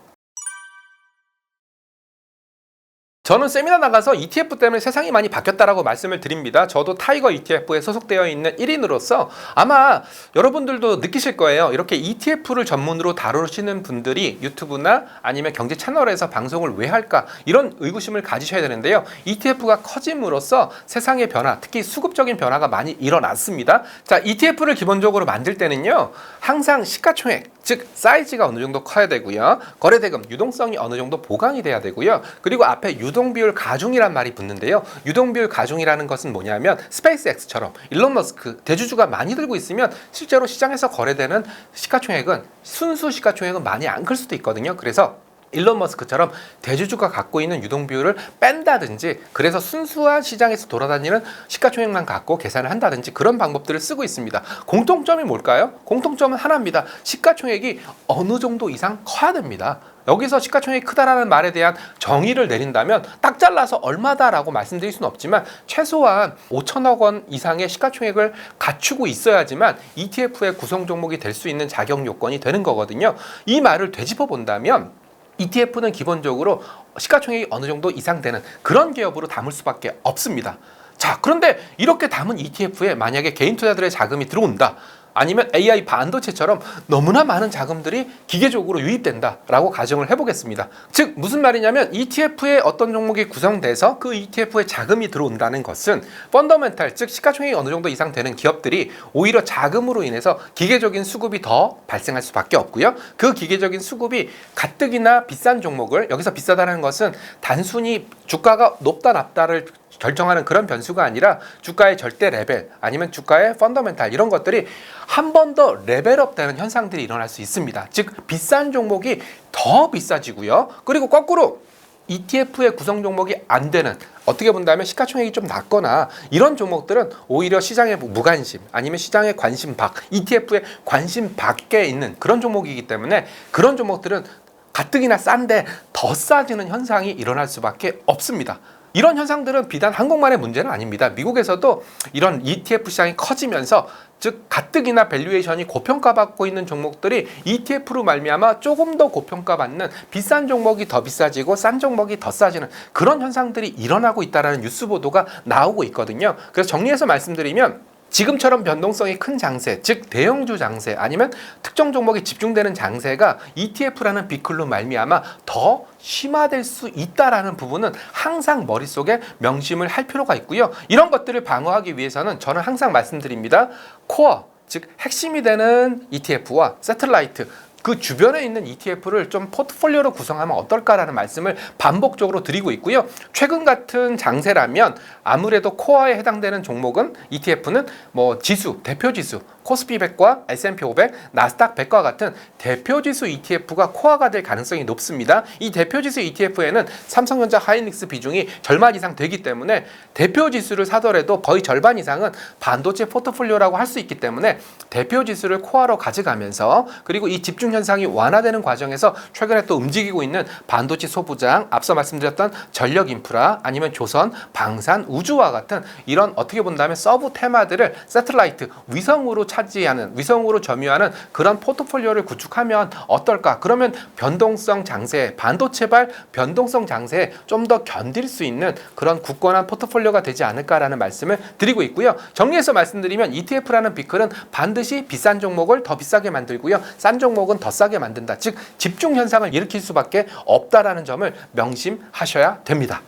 저는 세미나 나가서 ETF 때문에 세상이 많이 바뀌었다라고 말씀을 드립니다. 저도 타이거 ETF에 소속되어 있는 1인으로서 아마 여러분들도 느끼실 거예요. 이렇게 ETF를 전문으로 다루시는 분들이 유튜브나 아니면 경제 채널에서 방송을 왜 할까, 이런 의구심을 가지셔야 되는데요. ETF가 커짐으로써 세상의 변화, 특히 수급적인 변화가 많이 일어났습니다. 자, ETF를 기본적으로 만들 때는요, 항상 시가총액, 즉 사이즈가 어느 정도 커야 되고요. 거래대금, 유동성이 어느 정도 보강이 돼야 되고요. 그리고 앞에 유동비율 가중이란 말이 붙는데요. 유동비율 가중이라는 것은 뭐냐면, 스페이스X처럼 일론 머스크 대주주가 많이 들고 있으면 실제로 시장에서 거래되는 시가총액은, 순수 시가총액은 많이 안 클 수도 있거든요. 그래서 일론 머스크처럼 대주주가 갖고 있는 유동비율을 뺀다든지, 그래서 순수한 시장에서 돌아다니는 시가총액만 갖고 계산을 한다든지, 그런 방법들을 쓰고 있습니다. 공통점이 뭘까요? 공통점은 하나입니다. 시가총액이 어느 정도 이상 커야 됩니다. 여기서 시가총액이 크다라는 말에 대한 정의를 내린다면 딱 잘라서 얼마다라고 말씀드릴 수는 없지만 최소한 5천억 원 이상의 시가총액을 갖추고 있어야지만 ETF의 구성 종목이 될 수 있는 자격 요건이 되는 거거든요. 이 말을 되짚어 본다면 ETF는 기본적으로 시가총액이 어느 정도 이상 되는 그런 기업으로 담을 수밖에 없습니다. 자, 그런데 이렇게 담은 ETF에 만약에 개인 투자들의 자금이 들어온다, 아니면 AI 반도체처럼 너무나 많은 자금들이 기계적으로 유입된다라고 가정을 해보겠습니다. 즉 무슨 말이냐면, ETF에 어떤 종목이 구성돼서 그 ETF에 자금이 들어온다는 것은 펀더멘탈, 즉 시가총액이 어느 정도 이상 되는 기업들이 오히려 자금으로 인해서 기계적인 수급이 더 발생할 수밖에 없고요. 그 기계적인 수급이 가뜩이나 비싼 종목을, 여기서 비싸다는 것은 단순히 주가가 높다 낮다를 결정하는 그런 변수가 아니라 주가의 절대 레벨, 아니면 주가의 펀더멘탈, 이런 것들이 한 번 더 레벨업 되는 현상들이 일어날 수 있습니다. 즉 비싼 종목이 더 비싸지고요. 그리고 거꾸로 ETF의 구성 종목이 안 되는, 어떻게 본다면 시가총액이 좀 낮거나 이런 종목들은 오히려 시장의 무관심, 아니면 시장의 관심 밖, ETF의 관심 밖에 있는 그런 종목이기 때문에, 그런 종목들은 가뜩이나 싼데 더 싸지는 현상이 일어날 수밖에 없습니다. 이런 현상들은 비단 한국만의 문제는 아닙니다. 미국에서도 이런 ETF 시장이 커지면서, 즉 가뜩이나 밸류에이션이 고평가받고 있는 종목들이 ETF로 말미암아 조금 더 고평가받는, 비싼 종목이 더 비싸지고 싼 종목이 더 싸지는 그런 현상들이 일어나고 있다는 뉴스 보도가 나오고 있거든요. 그래서 정리해서 말씀드리면, 지금처럼 변동성이 큰 장세, 즉 대형주 장세, 아니면 특정 종목이 집중되는 장세가 ETF라는 비클로 말미암아 더 심화될 수 있다라는 부분은 항상 머릿속에 명심을 할 필요가 있고요. 이런 것들을 방어하기 위해서는 저는 항상 말씀드립니다. 코어, 즉 핵심이 되는 ETF와 새틀라이트, 그 주변에 있는 ETF를 좀 포트폴리오로 구성하면 어떨까라는 말씀을 반복적으로 드리고 있고요. 최근 같은 장세라면 아무래도 코어에 해당되는 종목은 ETF는 뭐 지수, 대표 지수, 코스피 100과 S&P 500, 나스닥 100과 같은 대표 지수 ETF가 코어가 될 가능성이 높습니다. 이 대표 지수 ETF에는 삼성전자 하이닉스 비중이 절반 이상 되기 때문에 대표 지수를 사더라도 거의 절반 이상은 반도체 포트폴리오라고 할 수 있기 때문에 대표 지수를 코어로 가져가면서, 그리고 이 집중 현상이 완화되는 과정에서 최근에 또 움직이고 있는 반도체 소부장, 앞서 말씀드렸던 전력 인프라, 아니면 조선, 방산, 우주와 같은 이런 어떻게 본다면 서브 테마들을 새틀라이트, 위성으로 차지하는, 위성으로 점유하는 그런 포트폴리오를 구축하면 어떨까? 그러면 변동성 장세, 반도체발 변동성 장세에 좀 더 견딜 수 있는 그런 굳건한 포트폴리오가 되지 않을까라는 말씀을 드리고 있고요. 정리해서 말씀드리면 ETF라는 비클은 반드시 비싼 종목을 더 비싸게 만들고요, 싼 종목은 더 싸게 만든다. 즉 집중 현상을 일으킬 수밖에 없다라는 점을 명심하셔야 됩니다.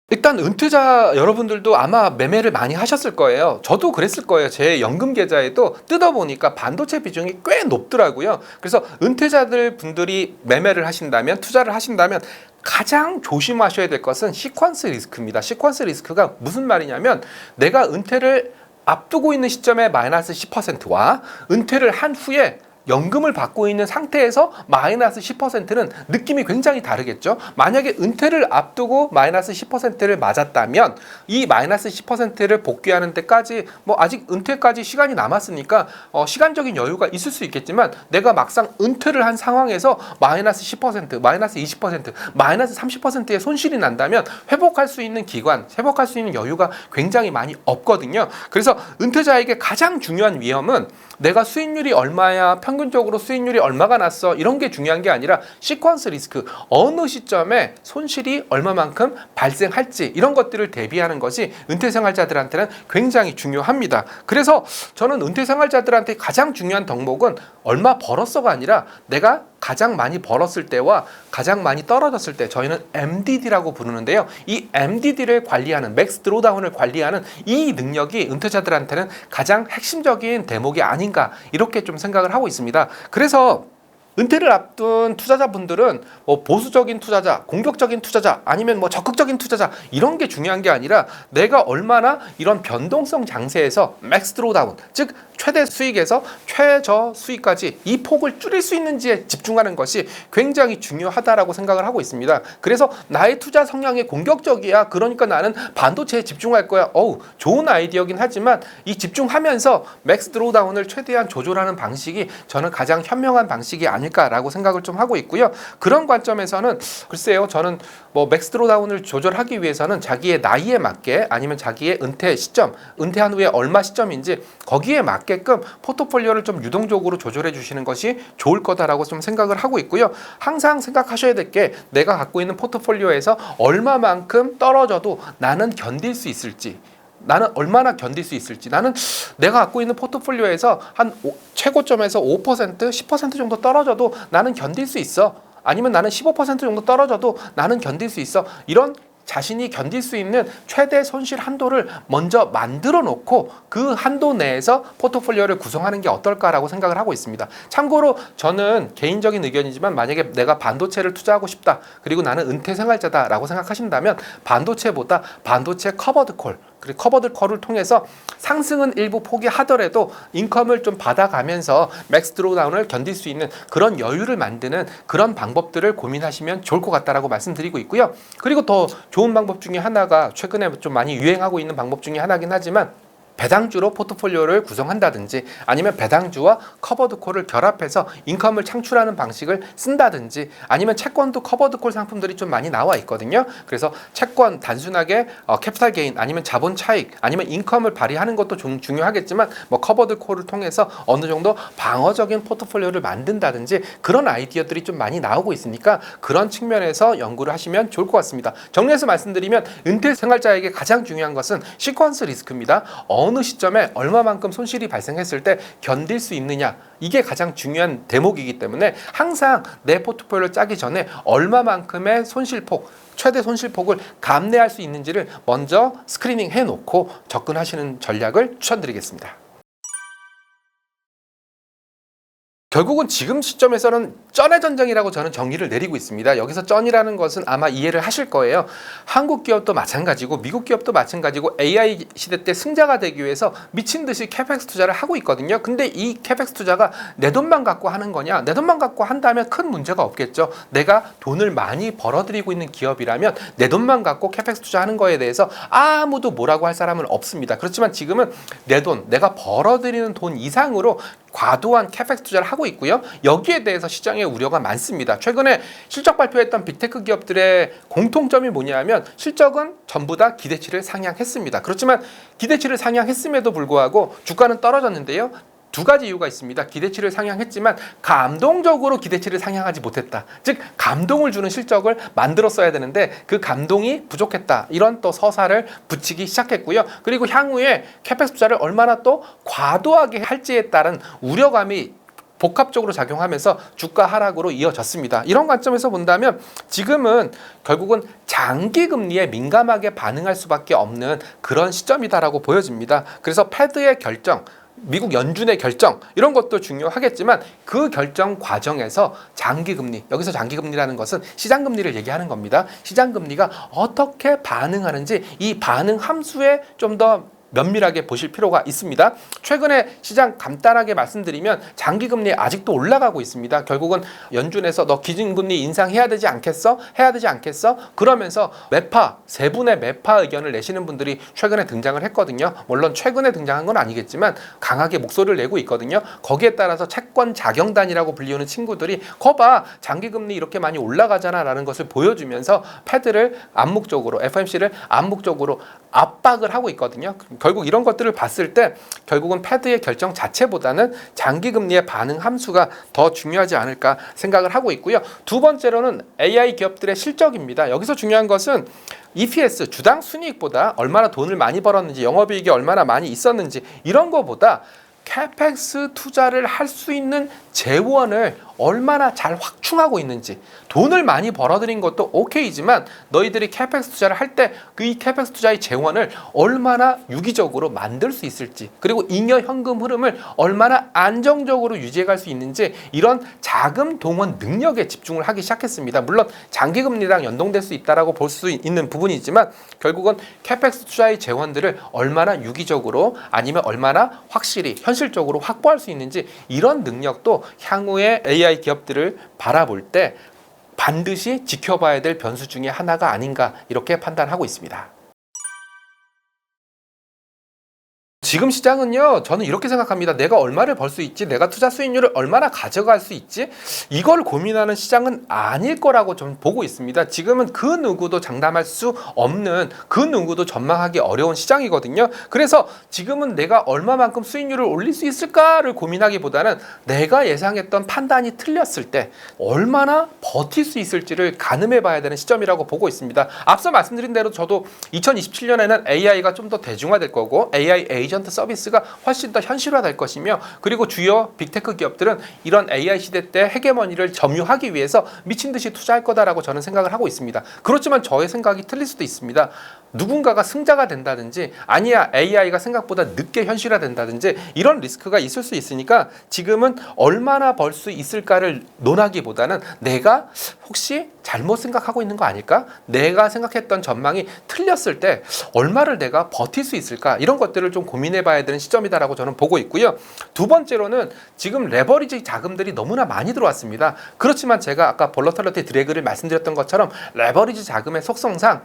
일단 은퇴자 여러분들도 아마 매매를 많이 하셨을 거예요. 저도 그랬을 거예요. 제 연금 계좌에도 뜯어보니까 반도체 비중이 꽤 높더라고요. 그래서 은퇴자들 분들이 매매를 하신다면, 투자를 하신다면 가장 조심하셔야 될 것은 시퀀스 리스크입니다. 시퀀스 리스크가 무슨 말이냐면, 내가 은퇴를 앞두고 있는 시점에 마이너스 10%와 은퇴를 한 후에 연금을 받고 있는 상태에서 마이너스 10%는 느낌이 굉장히 다르겠죠. 만약에 은퇴를 앞두고 마이너스 10%를 맞았다면 이 마이너스 10%를 복귀하는 데까지 뭐 아직 은퇴까지 시간이 남았으니까 시간적인 여유가 있을 수 있겠지만, 내가 막상 은퇴를 한 상황에서 마이너스 10%, 마이너스 20%, 마이너스 30%의 손실이 난다면 회복할 수 있는 기간, 회복할 수 있는 여유가 굉장히 많이 없거든요. 그래서 은퇴자에게 가장 중요한 위험은 내가 수익률이 얼마야, 평균적으로 수익률이 얼마가 났어, 이런 게 중요한 게 아니라 시퀀스 리스크, 어느 시점에 손실이 얼마만큼 발생할지, 이런 것들을 대비하는 것이 은퇴 생활자들한테는 굉장히 중요합니다. 그래서 저는 은퇴 생활자들한테 가장 중요한 덕목은 얼마 벌었어가 아니라 내가 가장 많이 벌었을 때와 가장 많이 떨어졌을 때, 저희는 MDD라고 부르는데요. 이 MDD를 관리하는, 맥스 드로다운을 관리하는 이 능력이 은퇴자들한테는 가장 핵심적인 대목이 아닌가, 이렇게 좀 생각을 하고 있습니다. 그래서 은퇴를 앞둔 투자자분들은 뭐 보수적인 투자자, 공격적인 투자자, 아니면 뭐 적극적인 투자자, 이런 게 중요한 게 아니라 내가 얼마나 이런 변동성 장세에서 맥스 드로다운, 즉 최대 수익에서 최저 수익까지 이 폭을 줄일 수 있는지에 집중하는 것이 굉장히 중요하다라고 생각을 하고 있습니다. 그래서 나의 투자 성향이 공격적이야, 그러니까 나는 반도체에 집중할 거야. 좋은 아이디어긴 하지만 이 집중하면서 맥스 드로다운을 최대한 조절하는 방식이 저는 가장 현명한 방식이 아닐까라고 생각을 좀 하고 있고요. 그런 관점에서는 글쎄요, 저는 뭐 맥스 드로다운을 조절하기 위해서는 자기의 나이에 맞게, 아니면 자기의 은퇴 시점, 은퇴한 후에 얼마 시점인지 거기에 맞게끔 포트폴리오를 좀 유동적으로 조절해 주시는 것이 좋을 거다라고 좀 생각을 하고 있고요. 항상 생각하셔야 될 게, 내가 갖고 있는 포트폴리오에서 얼마만큼 떨어져도 나는 견딜 수 있을지, 나는 얼마나 견딜 수 있을지, 나는 내가 갖고 있는 포트폴리오에서 한 최고점에서 5%, 10% 정도 떨어져도 나는 견딜 수 있어, 아니면 나는 15% 정도 떨어져도 나는 견딜 수 있어, 이런 자신이 견딜 수 있는 최대 손실 한도를 먼저 만들어 놓고 그 한도 내에서 포트폴리오를 구성하는 게 어떨까라고 생각을 하고 있습니다. 참고로 저는 개인적인 의견이지만, 만약에 내가 반도체를 투자하고 싶다, 그리고 나는 은퇴 생활자다라고 생각하신다면 반도체보다 반도체 커버드 콜, 그리고 커버드 콜을 통해서 상승은 일부 포기하더라도 인컴을 좀 받아가면서 맥스 드로다운을 견딜 수 있는 그런 여유를 만드는 그런 방법들을 고민하시면 좋을 것 같다라고 말씀드리고 있고요. 그리고 더 좋은 방법 중에 하나가, 최근에 좀 많이 유행하고 있는 방법 중에 하나긴 하지만, 배당주로 포트폴리오를 구성한다든지, 아니면 배당주와 커버드콜을 결합해서 인컴을 창출하는 방식을 쓴다든지, 아니면 채권도 커버드콜 상품들이 좀 많이 나와 있거든요. 그래서 채권 단순하게 캐피탈 게인, 아니면 자본 차익, 아니면 인컴을 발휘하는 것도 좀 중요하겠지만, 뭐 커버드콜을 통해서 어느 정도 방어적인 포트폴리오를 만든다든지, 그런 아이디어들이 좀 많이 나오고 있으니까 그런 측면에서 연구를 하시면 좋을 것 같습니다. 정리해서 말씀드리면, 은퇴 생활자에게 가장 중요한 것은 시퀀스 리스크입니다. 어느 시점에 얼마만큼 손실이 발생했을 때 견딜 수 있느냐, 이게 가장 중요한 대목이기 때문에 항상 내 포트폴리오를 짜기 전에 얼마만큼의 손실폭, 최대 손실폭을 감내할 수 있는지를 먼저 스크리닝 해놓고 접근하시는 전략을 추천드리겠습니다. 결국은 지금 시점에서는 쩐의 전쟁이라고 저는 정의를 내리고 있습니다. 여기서 쩐이라는 것은 아마 이해를 하실 거예요. 한국 기업도 마찬가지고 미국 기업도 마찬가지고 AI 시대 때 승자가 되기 위해서 미친 듯이 캐펙스 투자를 하고 있거든요. 근데 이 캐펙스 투자가 내 돈만 갖고 하는 거냐? 내 돈만 갖고 한다면 큰 문제가 없겠죠. 내가 돈을 많이 벌어들이고 있는 기업이라면 내 돈만 갖고 캐펙스 투자하는 거에 대해서 아무도 뭐라고 할 사람은 없습니다. 그렇지만 지금은 내 돈, 내가 벌어들이는 돈 이상으로 과도한 캐펙스 투자를 하고 있고요. 여기에 대해서 시장에 우려가 많습니다. 최근에 실적 발표했던 빅테크 기업들의 공통점이 뭐냐면 실적은 전부 다 기대치를 상향했습니다. 그렇지만 기대치를 상향했음에도 불구하고 주가는 떨어졌는데요. 두 가지 이유가 있습니다. 기대치를 상향했지만 감동적으로 기대치를 상향하지 못했다. 즉 감동을 주는 실적을 만들었어야 되는데 그 감동이 부족했다. 이런 또 서사를 붙이기 시작했고요. 그리고 향후에 캐펙스 투자를 얼마나 또 과도하게 할지에 따른 우려감이 복합적으로 작용하면서 주가 하락으로 이어졌습니다. 이런 관점에서 본다면 지금은 결국은 장기 금리에 민감하게 반응할 수밖에 없는 그런 시점이다라고 보여집니다. 그래서 패드의 결정, 미국 연준의 결정 이런 것도 중요하겠지만 그 결정 과정에서 장기금리, 여기서 장기금리라는 것은 시장금리를 얘기하는 겁니다. 시장금리가 어떻게 반응하는지 이 반응 함수에 좀 더 면밀하게 보실 필요가 있습니다. 최근에 시장 간단하게 말씀드리면 장기금리 아직도 올라가고 있습니다. 결국은 연준에서 너 기준금리 인상해야 되지 않겠어? 해야 되지 않겠어? 그러면서 매파, 세 분의 매파 의견을 내시는 분들이 최근에 등장을 했거든요. 물론 최근에 등장한 건 아니겠지만 강하게 목소리를 내고 있거든요. 거기에 따라서 채권 자경단이라고 불리우는 친구들이 거봐 장기금리 이렇게 많이 올라가잖아 라는 것을 보여주면서 패드를 암묵적으로 FOMC를 암묵적으로 압박을 하고 있거든요. 결국 이런 것들을 봤을 때 결국은 패드의 결정 자체보다는 장기금리의 반응 함수가 더 중요하지 않을까 생각을 하고 있고요. 두 번째로는 AI 기업들의 실적입니다. 여기서 중요한 것은 EPS, 주당 순이익보다 얼마나 돈을 많이 벌었는지, 영업이익이 얼마나 많이 있었는지 이런 거보다 캐펙스 투자를 할 수 있는 재원을 얼마나 잘 확충하고 있는지, 돈을 많이 벌어들인 것도 오케이지만 너희들이 캐펙스 투자를 할 때 그 이 캐펙스 투자의 재원을 얼마나 유기적으로 만들 수 있을지, 그리고 잉여 현금 흐름을 얼마나 안정적으로 유지해갈 수 있는지 이런 자금 동원 능력에 집중을 하기 시작했습니다. 물론 장기금리랑 연동될 수 있다라고 볼 수 있는 부분이지만 결국은 캐펙스 투자의 재원들을 얼마나 유기적으로 아니면 얼마나 확실히 현실적으로 확보할 수 있는지 이런 능력도 향후에 AI 기업들을 바라볼 때 반드시 지켜봐야 될 변수 중에 하나가 아닌가 이렇게 판단하고 있습니다. 지금 시장은요, 저는 이렇게 생각합니다. 내가 얼마를 벌 수 있지? 내가 투자 수익률을 얼마나 가져갈 수 있지? 이걸 고민하는 시장은 아닐 거라고 좀 보고 있습니다. 지금은 그 누구도 장담할 수 없는, 그 누구도 전망하기 어려운 시장이거든요. 그래서 지금은 내가 얼마만큼 수익률을 올릴 수 있을까를 고민하기보다는 내가 예상했던 판단이 틀렸을 때 얼마나 버틸 수 있을지를 가늠해 봐야 되는 시점이라고 보고 있습니다. 앞서 말씀드린 대로 저도 2027년에는 AI가 좀 더 대중화될 거고 AI 에이전트 서비스가 훨씬 더 현실화될 것이며, 그리고 주요 빅테크 기업들은 이런 AI 시대 때 헤게모니를 점유하기 위해서 미친 듯이 투자할 거다라고 저는 생각을 하고 있습니다. 그렇지만 저의 생각이 틀릴 수도 있습니다. 누군가가 승자가 된다든지 아니야 AI가 생각보다 늦게 현실화된다든지 이런 리스크가 있을 수 있으니까 지금은 얼마나 벌 수 있을까를 논하기보다는 내가 혹시 잘못 생각하고 있는 거 아닐까? 내가 생각했던 전망이 틀렸을 때 얼마를 내가 버틸 수 있을까? 이런 것들을 좀 고민해 봐야 되는 시점이다라고 저는 보고 있고요. 두 번째로는 지금 레버리지 자금들이 너무나 많이 들어왔습니다. 그렇지만 제가 아까 볼러털리티 드래그를 말씀드렸던 것처럼 레버리지 자금의 속성상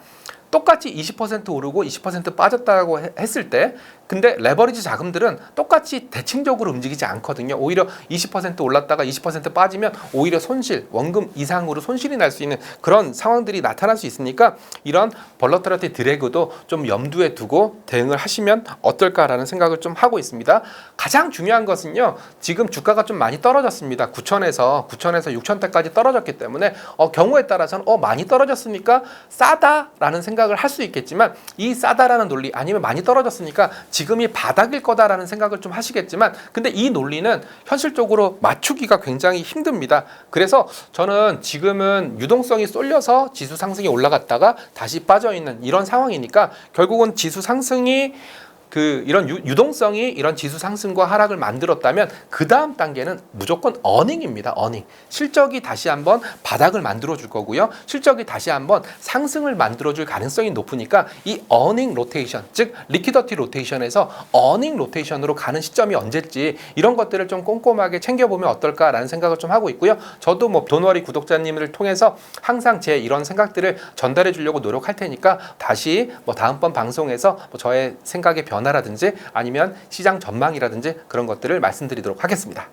똑같이 20% 오르고 20% 빠졌다고 했을 때, 근데 레버리지 자금들은 똑같이 대칭적으로 움직이지 않거든요. 오히려 20% 올랐다가 20% 빠지면 오히려 손실, 원금 이상으로 손실이 날 수 있는 그런 상황들이 나타날 수 있으니까 이런 볼러털리티 드래그도 좀 염두에 두고 대응을 하시면 어떨까라는 생각을 좀 하고 있습니다. 가장 중요한 것은요, 지금 주가가 좀 많이 떨어졌습니다. 9천에서 6천대까지 떨어졌기 때문에 경우에 따라서는 많이 떨어졌으니까 싸다라는 생각을 할 수 있겠지만, 이 싸다라는 논리 아니면 많이 떨어졌으니까 지금이 바닥일 거다라는 생각을 좀 하시겠지만, 근데 이 논리는 현실적으로 맞추기가 굉장히 힘듭니다. 그래서 저는 지금은 유동성이 쏠려서 지수 상승이 올라갔다가 다시 빠져있는 이런 상황이니까 결국은 지수 상승이 이런 유동성이 이런 지수 상승과 하락을 만들었다면 그 다음 단계는 무조건 어닝입니다. 어닝. 실적이 다시 한번 바닥을 만들어 줄 거고요. 실적이 다시 한번 상승을 만들어 줄 가능성이 높으니까 이 어닝 로테이션, 즉 리퀴더티 로테이션에서 어닝 로테이션으로 가는 시점이 언제일지 이런 것들을 좀 꼼꼼하게 챙겨보면 어떨까라는 생각을 좀 하고 있고요. 저도 뭐 돈워리 구독자님을 통해서 항상 제 이런 생각들을 전달해 주려고 노력할 테니까 다시 뭐 다음번 방송에서 뭐 저의 생각의 변화라든지 아니면 시장 전망이라든지 그런 것들을 말씀드리도록 하겠습니다.